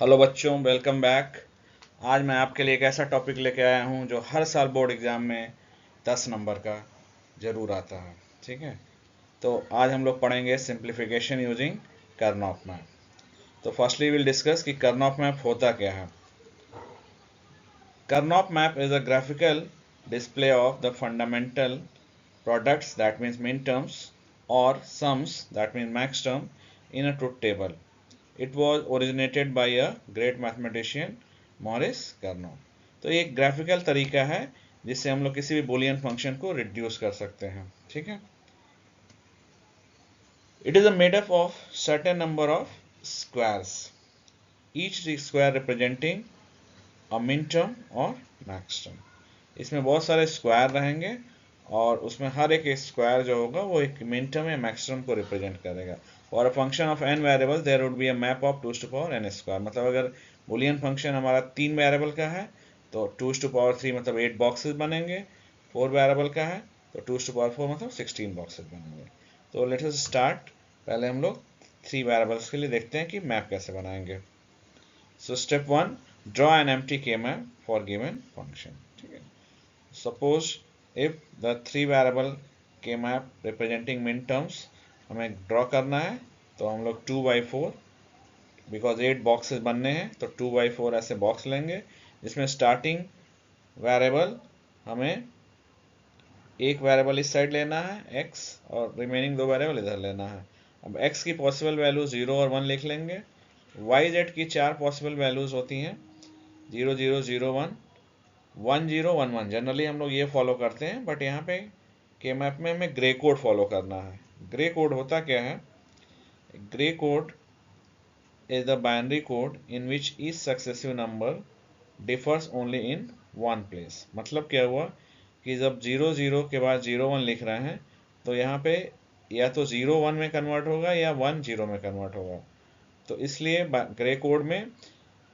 Hello बच्चों, welcome back. आज मैं आपके लिए एक ऐसा टॉपिक लेके आया हूँ जो हर साल बोर्ड एग्जाम में 10 नंबर का ज़रूर आता है। ठीक है, तो आज हम लोग पढ़ेंगे सिंप्लीफिकेशन यूजिंग कर्नॉफ मैप। तो फर्स्टली विल डिस्कस कि कर्नॉफ मैप होता क्या है। Karnaugh map is a graphical display of the fundamental products, that means min terms, or sums, that means max term, in a truth table. It was originated by a great mathematician Maurice Karnaugh. तो ये एक graphical तरीका है जिससे हम लोग किसी भी बुलियन फंक्शन को रिड्यूस कर सकते हैं। ठीक है, it is a made up of certain number of squares, each square representing a min term और मैक्स टर्म। इसमें बहुत सारे स्क्वायर रहेंगे और उसमें हर एक स्क्वायर जो होगा वो एक मिन टर्म या मैक्स टर्म को रिप्रेजेंट करेगा। और a function of n variable there would be a map of 2 to power n square. मतलब अगर बुलियन फंक्शन हमारा 3 वेरिएबल का है तो 2 टू पावर 3 मतलब 8 बॉक्सेस बनेंगे। 4 वेरिएबल का है तो 2 टू पावर 4 मतलब 16 बॉक्सेस बनेंगे। तो लेट अस स्टार्ट। पहले हम लोग 3 वेरिएबल्स के लिए देखते हैं कि मैप कैसे बनाएंगे। So step 1, draw an empty के मैप फॉर गिवन फंक्शन। ठीक है, suppose if the 3 variable k map representing min terms हमें ड्रॉ करना है तो हम लोग 2/4 बिकॉज 8 बॉक्सेस बनने हैं तो 2/4 ऐसे बॉक्स लेंगे जिसमें स्टार्टिंग वेरिएबल हमें एक वेरिएबल इस साइड लेना है x और रिमेनिंग 2 वेरिएबल इधर लेना है। अब x की पॉसिबल वैल्यू 0 और 1 लिख लेंगे। yz की 4 पॉसिबल वैल्यूज होती हैं 0 0 0 1 1 0 1 1। जनरली हम लोग ये फॉलो करते हैं बट यहाँ पे के मैप में हमें ग्रे कोड फॉलो करना है। ग्रे कोड होता क्या है? Grey code is the binary code in which each successive number differs only in one place. मतलब क्या हुआ कि जब 0 0 के बाद 0 1 लिख रहे हैं तो यहाँ पे या तो 0 1 में कन्वर्ट होगा या 1 0 में कन्वर्ट होगा। तो इसलिए ग्रे कोड में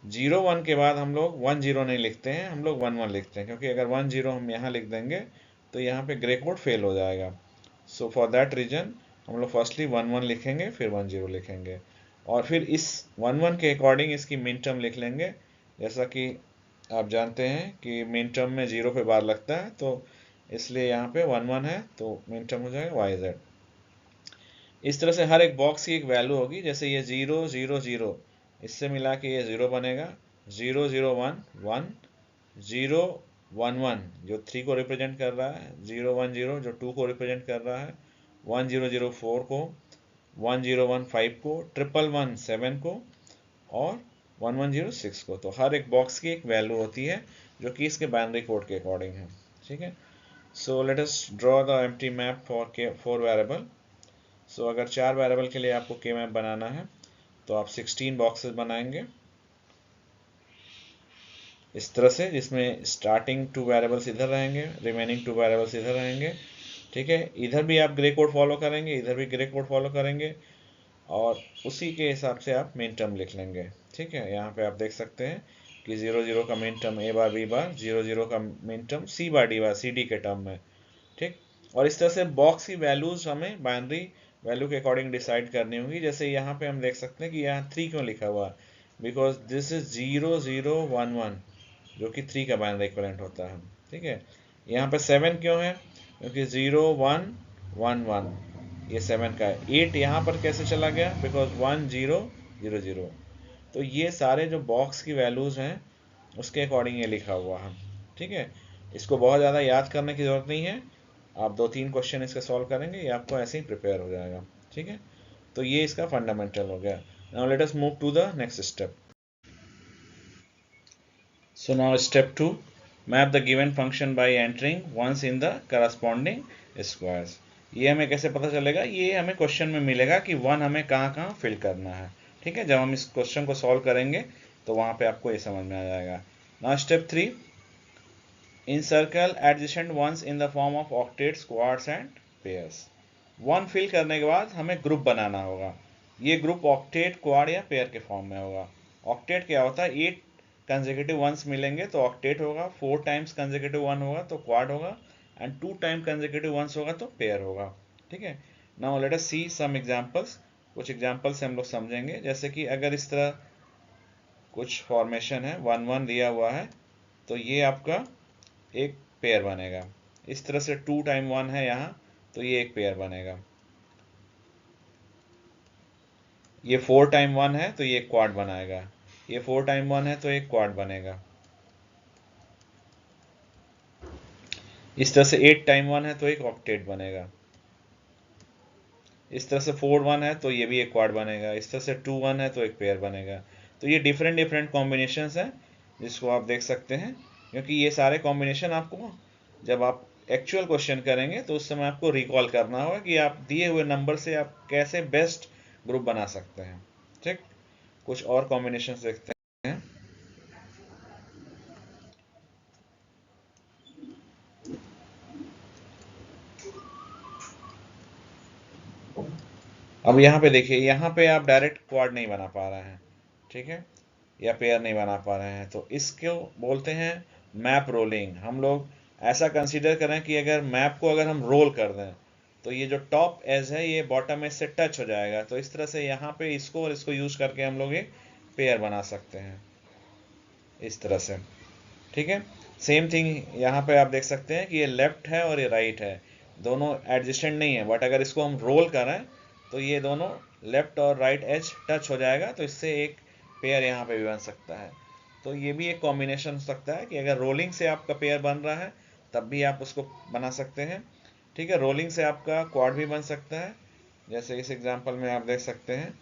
0 1 के बाद हम लोग 1 0 नहीं लिखते हैं, हम लोग 1 1 लिखते हैं, क्योंकि अगर 1 0 हम यहाँ लिख देंगे तो यहाँ पे ग्रे कोड फेल हो जाएगा। सो फॉर दैट रीजन हम लोग फर्स्टली 1 1 लिखेंगे फिर 1 0 लिखेंगे और फिर इस 1 1 के अकॉर्डिंग इसकी मिन टर्म लिख लेंगे। जैसा कि आप जानते हैं कि मिन टर्म में 0 पे बार लगता है तो इसलिए यहाँ पे 1 1 है तो मिन टर्म हो जाएगा वाई जेड। इस तरह से हर एक बॉक्स की एक वैल्यू होगी। जैसे ये 0 0 0 इससे मिला के ये 0 बनेगा, 0 0 1 1, 0 1 1 जो 3 को रिप्रेजेंट कर रहा है, 0 1 0 जो 2 को रिप्रेजेंट कर रहा है, 1 0 0 4 को, 1 0 1 5 को, 1 1 1 7 को और 1 1 0 6 को। तो हर एक बॉक्स की एक वैल्यू होती है जो कि इसके बाइनरी कोड के अकॉर्डिंग है। ठीक है, so let us draw the empty map for 4 variable. So अगर 4 वेरिएबल के लिए आपको के मैप बनाना है तो आप 16 बॉक्सेस बनाएंगे इस तरह से, जिसमें स्टार्टिंग 2 वेरिएबल्स इधर रहेंगे, रिमेनिंग 2 वेरिएबल्स इधर रहेंगे। ठीक है, इधर भी आप ग्रे कोड फॉलो करेंगे, इधर भी ग्रे कोड फॉलो करेंगे और उसी के हिसाब से आप मिन टर्म लिख लेंगे। ठीक है, यहाँ पे आप देख सकते हैं कि 0 0 का मिन टर्म ए बार बी बार, 0 0 का मिन टर्म सी बार डी बार सी डी के टर्म में। ठीक, और इस तरह से बॉक्स की वैल्यूज हमें बाइनरी वैल्यू के अकॉर्डिंग डिसाइड करनी होगी। जैसे यहाँ पे हम देख सकते हैं कि यहाँ 3 क्यों लिखा हुआ है, बिकॉज दिस इज 0 0 1 1 जो कि 3 का बाइनरी इक्विवेलेंट होता है। ठीक है, यहाँ पे 7 क्यों है, क्योंकि 0 1 1 1 ये 7 का है। 8 यहाँ पर कैसे चला गया, बिकॉज 1 0 0 0। तो ये सारे जो बॉक्स की वैल्यूज हैं उसके अकॉर्डिंग ये लिखा हुआ है। ठीक है, इसको बहुत ज़्यादा याद करने की ज़रूरत नहीं है, आप 2 3 क्वेश्चन इसके सॉल्व करेंगे ये आपको ऐसे ही प्रिपेयर हो जाएगा। ठीक है, तो ये इसका फंडामेंटल हो गया। Now let us move to the next step. So now step 2, map the given function by entering ones in the corresponding squares. ये हमें कैसे पता चलेगा, ये हमें क्वेश्चन में मिलेगा कि 1 हमें कहाँ कहाँ फिल करना है। ठीक है, जब हम इस क्वेश्चन को सॉल्व करेंगे तो वहाँ पे आपको ये समझ में आ जाएगा। Now step 3, encircle adjacent ones in the form of octets, quads and pairs। 1 fill करने के बाद हमें ग्रुप बनाना होगा। ये ग्रुप ऑक्टेट, क्वाड या पेयर के फॉर्म में होगा। ऑक्टेट क्या होता है, 8 कंसेक्यूटिव वंस मिलेंगे तो ऑक्टेट होगा, 4 टाइम्स कंसेक्यूटिव 1 होगा तो क्वाड होगा एंड 2 टाइम कंसेक्यूटिव वंस होगा तो पेयर होगा। ठीक है, नाउ लेट अस सी सम एग्जांपल्स। कुछ एग्जांपल से हम लोग समझेंगे, जैसे कि अगर इस तरह कुछ फॉर्मेशन है, 1 1 दिया हुआ है, तो ये आपका एक पेयर बनेगा। इस तरह से 2 टाइम 1 है यहाँ, तो ये एक पेयर बनेगा। ये 4 टाइम 1 है, तो ये एक क्वाड बनाएगा। ये 4 टाइम 1 है, तो एक क्वाड बनेगा। इस तरह से 8 टाइम 1 है, तो एक ऑक्टेट बनेगा। इस तरह से 4 1 है, तो ये भी एक क्वाड बनेगा। इस तरह से 2 1 है, तो एक पेयर बनेगा। तो ये डिफरेंट डिफरेंट कॉम्बिनेशंस हैं जिसको आप देख सकते हैं, क्योंकि ये सारे कॉम्बिनेशन आपको जब आप एक्चुअल क्वेश्चन करेंगे तो उस समय आपको रिकॉल करना होगा कि आप दिए हुए नंबर से आप कैसे बेस्ट ग्रुप बना सकते हैं। ठीक, कुछ और कॉम्बिनेशन देखते हैं। अब यहाँ पे देखिए, यहाँ पे आप डायरेक्ट क्वाड नहीं बना पा रहे हैं, ठीक है, या पेयर नहीं बना पा रहे हैं, तो इसको बोलते हैं मैप रोलिंग। हम लोग ऐसा कंसीडर करें कि अगर मैप को अगर हम रोल कर दें तो ये जो टॉप एज है ये बॉटम एज से टच हो जाएगा। तो इस तरह से यहाँ पे इसको और इसको यूज करके हम लोग एक पेयर बना सकते हैं इस तरह से। ठीक है, सेम थिंग यहाँ पे आप देख सकते हैं कि ये लेफ्ट है और ये राइट है, दोनों एडजेसेंट नहीं है, बट अगर इसको हम रोल करें तो ये दोनों लेफ्ट और राइट एज टच हो जाएगा, तो इससे एक पेयर यहाँ पे भी बन सकता है। तो ये भी एक कॉम्बिनेशन हो सकता है कि अगर रोलिंग से आपका पेयर बन रहा है तब भी आप उसको बना सकते हैं। ठीक है, रोलिंग से आपका क्वाड भी बन सकता है, जैसे इस एग्जांपल में आप देख सकते हैं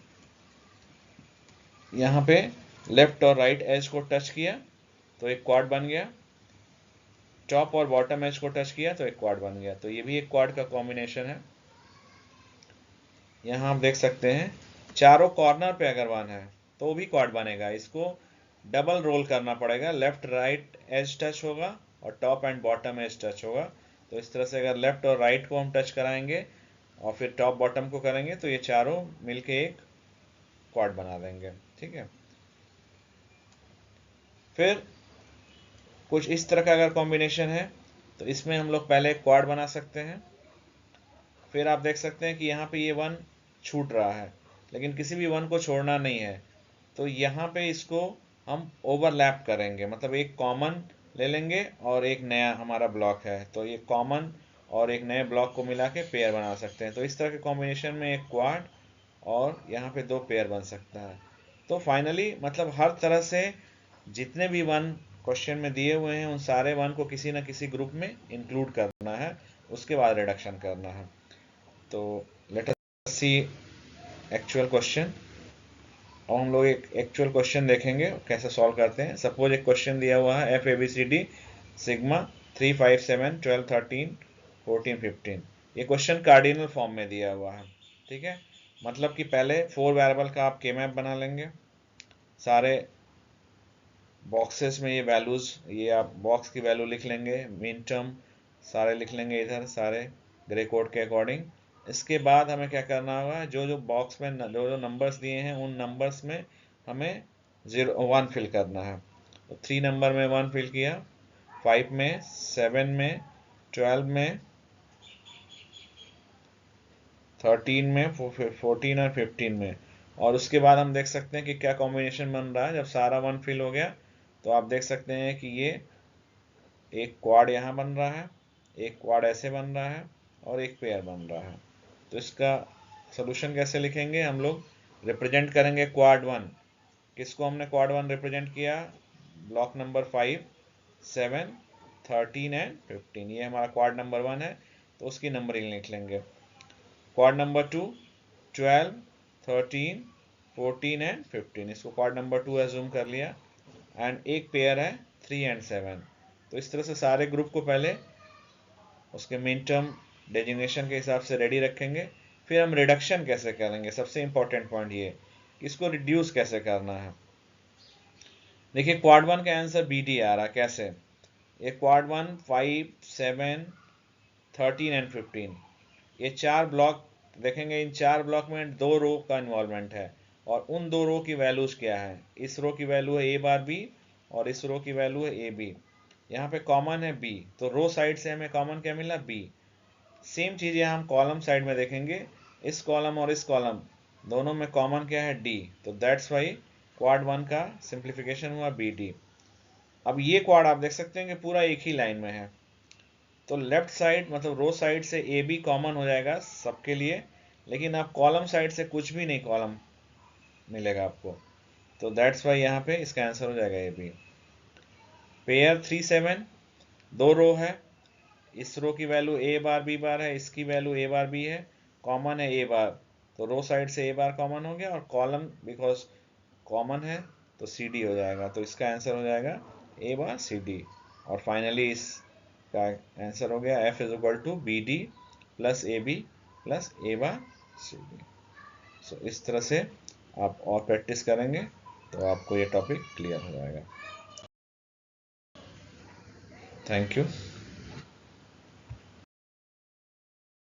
यहाँ पे लेफ्ट और राइट एज को टच किया तो एक क्वाड बन गया, टॉप और बॉटम एज को टच किया तो एक क्वाड बन गया। तो ये भी एक क्वाड का कॉम्बिनेशन है। यहाँ आप देख सकते हैं चारों कॉर्नर पे अगर वन है तो भी क्वाड बनेगा। इसको डबल रोल करना पड़ेगा, लेफ्ट राइट एज टच होगा और top and bottom edge touch होगा। तो इस तरह से अगर लेफ्ट और राइट को हम टच कराएंगे और फिर टॉप बॉटम को करेंगे तो ये चारों मिलके एक क्वाड बना देंगे। ठीक है, फिर कुछ इस तरह का अगर कॉम्बिनेशन है तो इसमें हम लोग पहले एक क्वाड बना सकते हैं। फिर आप देख सकते हैं कि यहाँ पे ये वन छूट रहा है, लेकिन किसी भी वन को छोड़ना नहीं है, तो यहाँ पे इसको हम ओवरलैप करेंगे, मतलब एक कॉमन ले लेंगे और एक नया हमारा ब्लॉक है, तो ये कॉमन और एक नए ब्लॉक को मिला के पेयर बना सकते हैं। तो इस तरह के कॉम्बिनेशन में एक क्वाड और यहाँ पे दो पेयर बन सकता है। तो फाइनली मतलब हर तरह से जितने भी वन क्वेश्चन में दिए हुए हैं उन सारे वन को किसी न किसी ग्रुप में इंक्लूड करना है, उसके बाद रिडक्शन करना है। तो लेट अस सी एक्चुअल क्वेश्चन। और हम लोग एक एक्चुअल क्वेश्चन देखेंगे कैसे सॉल्व करते हैं। सपोज एक क्वेश्चन दिया हुआ है F A B C D sigma 3 5 7 12 13 14 15। ये क्वेश्चन कार्डिनल फॉर्म में दिया हुआ है। ठीक है, मतलब कि पहले 4 वेरिएबल का आप के मैप बना लेंगे, सारे बॉक्सेस में ये वैल्यूज़, ये आप बॉक्स की वैल्यू लिख लेंगे, मिन टर्म सारे लिख लेंगे इधर, सारे ग्रे कोड के अकॉर्डिंग। इसके बाद हमें क्या करना होगा, जो जो बॉक्स में जो जो नंबर्स दिए हैं उन नंबर्स में हमें 1 फिल करना है। तो 3 नंबर में 1 फिल किया, 5 में, 7 में, 12 में, 13 में, 14 और 15 में। और उसके बाद हम देख सकते हैं कि क्या कॉम्बिनेशन बन रहा है। जब सारा 1 फिल हो गया तो आप देख सकते हैं कि ये एक क्वाड यहाँ बन रहा है, एक क्वाड ऐसे बन रहा है और एक पेयर बन रहा है। तो इसका सोल्यूशन कैसे लिखेंगे, हम लोग रिप्रेजेंट करेंगे क्वाड वन। किसको हमने क्वाड वन रिप्रेजेंट किया, ब्लॉक नंबर 5 7 13 एंड 15, ये हमारा क्वाड नंबर 1 है, तो उसकी नंबरिंग लिख लेंगे। क्वाड नंबर 2 12 13 14 एंड 15, इसको क्वाड नंबर 2 एज्यूम कर लिया। एंड एक पेयर है 3 एंड 7। तो इस तरह से सारे ग्रुप को पहले उसके मिन टर्म डेजिग्नेशन के हिसाब से रेडी रखेंगे। फिर हम रिडक्शन कैसे करेंगे, सबसे इंपॉर्टेंट पॉइंट ये, इसको रिड्यूस कैसे करना है। देखिए क्वाड वन का आंसर बी डी आ रहा, कैसे, ये क्वाड वन 5 7 13 एंड 15, ये चार ब्लॉक देखेंगे, इन चार ब्लॉक में दो रो का इन्वॉल्वमेंट है और उन दो रो की वैल्यूज क्या है, इस रो की वैल्यू है ए बार बी और इस रो की वैल्यू है ए बी। यहाँ पे कॉमन है बी, तो रो साइड से हमें कॉमन क्या मिला, बी। सेम चीज़ यहाँ हम कॉलम साइड में देखेंगे, इस कॉलम और इस कॉलम दोनों में कॉमन क्या है, डी। तो दैट्स वाई क्वाड 1 का सिंप्लीफिकेशन हुआ बी डी। अब ये क्वाड आप देख सकते हैं कि पूरा एक ही लाइन में है, तो लेफ्ट साइड मतलब रो साइड से ए बी कॉमन हो जाएगा सबके लिए, लेकिन आप कॉलम साइड से कुछ भी नहीं कॉलम मिलेगा आपको, तो दैट्स वाई यहाँ पे इसका आंसर हो जाएगा ए बी। पेयर 3 7, दो रो है, इस रो की वैल्यू ए बार बी बार है, इसकी वैल्यू ए बार बी है, कॉमन है ए बार, तो रो साइड से ए बार कॉमन हो गया, और कॉलम बिकॉज कॉमन है तो सी डी हो जाएगा, तो इसका आंसर हो जाएगा ए बार सी डी। और फाइनली इसका आंसर हो गया F is equal to B D plus A B plus A bar C D. So इस तरह से आप और प्रैक्टिस करेंगे तो आपको ये टॉपिक क्लियर हो जाएगा। Thank you.